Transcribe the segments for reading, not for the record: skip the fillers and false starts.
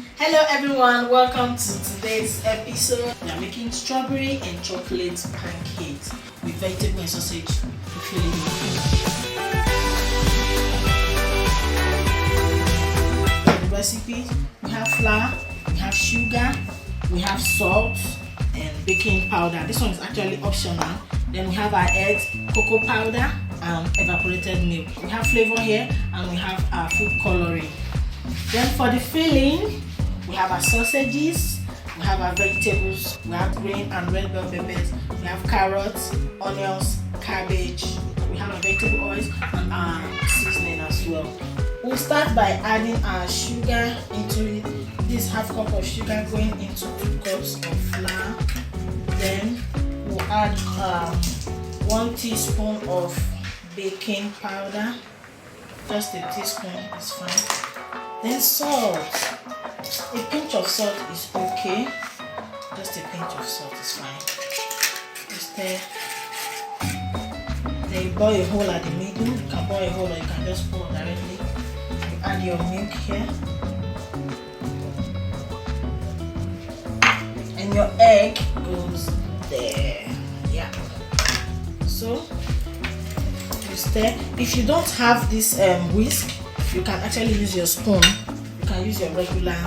Hello everyone, welcome to today's episode. We are making strawberry and chocolate pancakes with vegetable and sausage to fill it with. The recipe: we have flour, we have sugar, we have salt and baking powder. This one is actually optional. Then we have our eggs, cocoa powder and evaporated milk. We have flavor here and we have our food coloring. Then for the filling, we have our sausages, we have our vegetables, we have green and red bell peppers, we have carrots, onions, cabbage, we have our vegetable oils and our seasoning as well. We'll start by adding our sugar into it. This half cup of sugar going into 2 cups of flour. Then we'll add 1 teaspoon of baking powder. Just a teaspoon is fine. Then salt. A pinch of salt is okay. Just a pinch of salt is fine. You stir. Then you boil a hole at the middle. You can boil a hole or you can just pour directly. You add your milk here. And your egg goes there. Yeah. So you stir. If you don't have this whisk, you can actually use your spoon. You can use your regular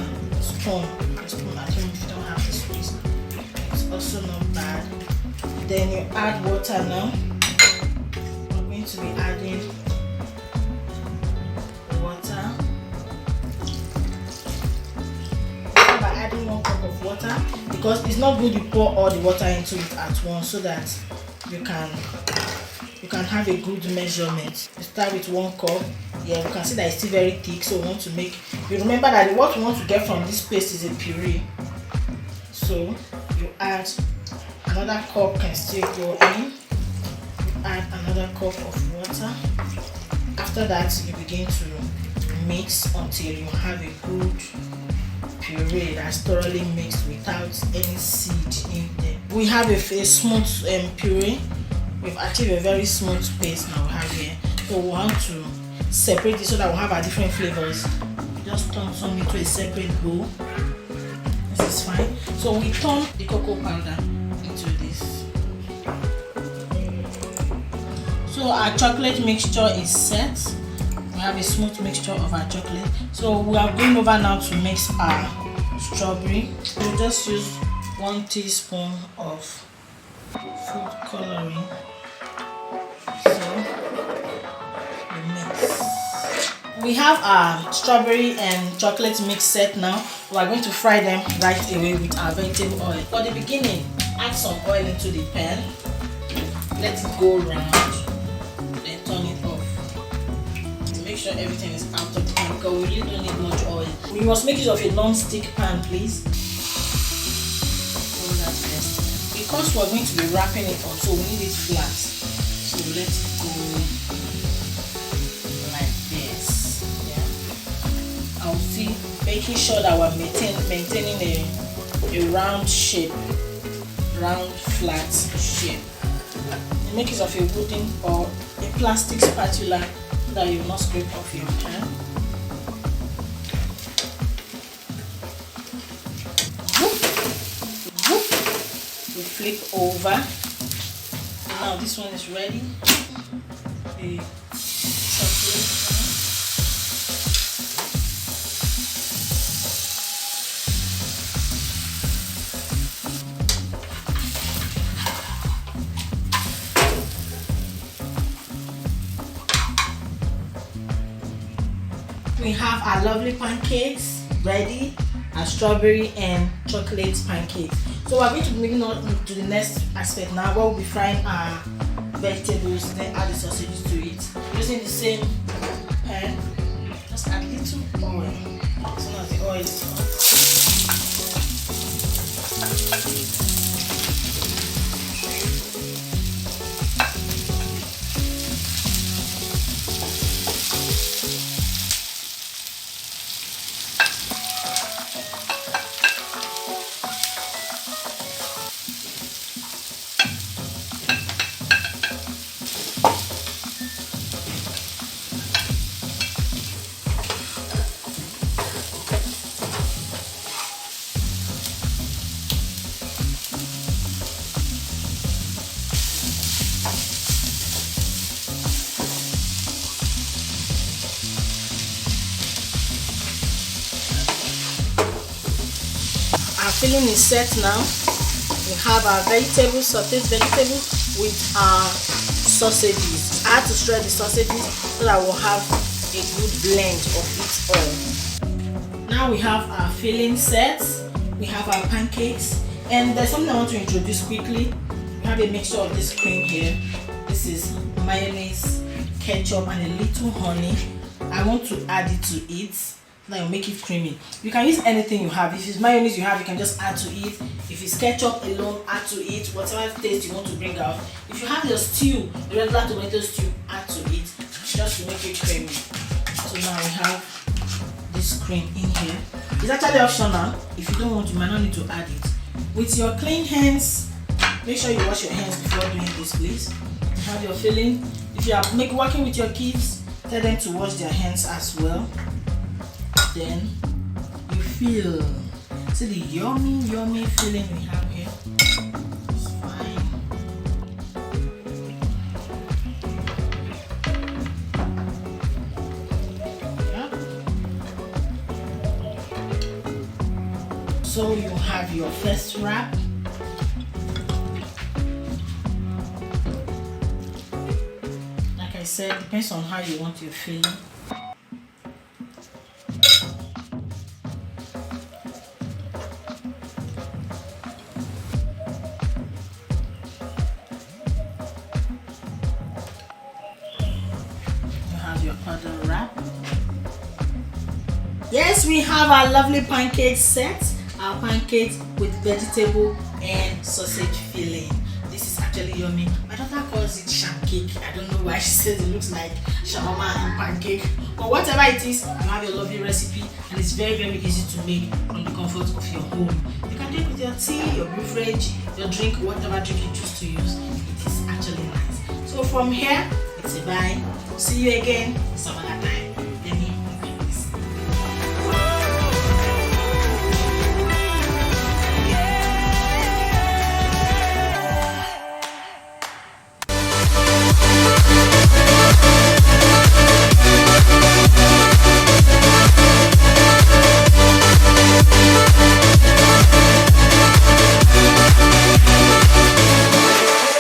spoon at home if you don't have this whisk. It's also not bad. Then you add water now. We're going to be adding water. Start by adding 1 cup of water because it's not good you pour all the water into it at once so that you can have a good measurement. You start with 1 cup. Yeah, you can see that it's still very thick, so we want to make. You remember that what we want to get from this paste is a puree. So you add another cup, can still go in. You add another cup of water. After that, you begin to mix until you have a good puree that's thoroughly mixed without any seed in there. We have a smooth puree. We've achieved a very smooth paste now we have here. So we want to separate it so that we'll have our different flavors. Just turn some into a separate bowl. This is fine. So we turn the cocoa powder into this. So our chocolate mixture is set. We have a smooth mixture of our chocolate. So we are going over now to mix our strawberry. We'll just use 1 teaspoon of food coloring. We have our strawberry and chocolate mix set now. We are going to fry them right away with our vegetable oil. For the beginning, add some oil into the pan. Let it go round. Then turn it off. Make sure everything is out of the pan because we really don't need much oil. We must make use of a non-stick pan, please. Hold that first. Because we're going to be wrapping it up, so we need it flat. So let it go. Making sure that we're maintaining a round shape, round flat shape. You make use of a wooden or a plastic spatula so that you will not scrape off your pan. We flip over. Now this one is ready. The chocolate. We have our lovely pancakes ready, our strawberry and chocolate pancakes. So we're going to be moving on to the next aspect now, where we'll be frying our vegetables, then add the sausages to it. Using the same pan, just add little oil. As soon as the oil is hot. filling is set now. We have our vegetable, sauteed vegetable with our sausages. I had to shred the sausages so that we'll have a good blend of it all. Now we have our filling sets. We have our pancakes, and there's something I want to introduce quickly. We have a mixture of this cream here. This is mayonnaise, ketchup, and a little honey. I want to add it to it so that will make it creamy. You can use anything you have. If it's mayonnaise you have, you can just add to it. If it's ketchup alone, add to it. Whatever taste you want to bring out. If you have your stew, the regular tomato stew, add to it just to make it creamy. So now we have this cream in here. It's actually optional. If you don't want, you might not need to add it. With your clean hands, make sure you wash your hands before doing this, please. You have your filling. If you are working with your kids, tell them to wash their hands as well. Then you feel, see the yummy filling we have here. It's fine. Yep. So you have your first wrap. Like I said, depends on how you want your filling. Your other wrap. Yes, we have our lovely pancake set. Our pancakes with vegetable and sausage filling. This is actually yummy. My daughter calls it pancake. I don't know why she says it looks like shawarma and pancake. But whatever it is, you have your lovely recipe, and it's very easy to make from the comfort of your home. You can do it with your tea, your beverage, your drink, whatever drink you choose to use. It is actually nice. So from here, it's a bye. See you again some other time.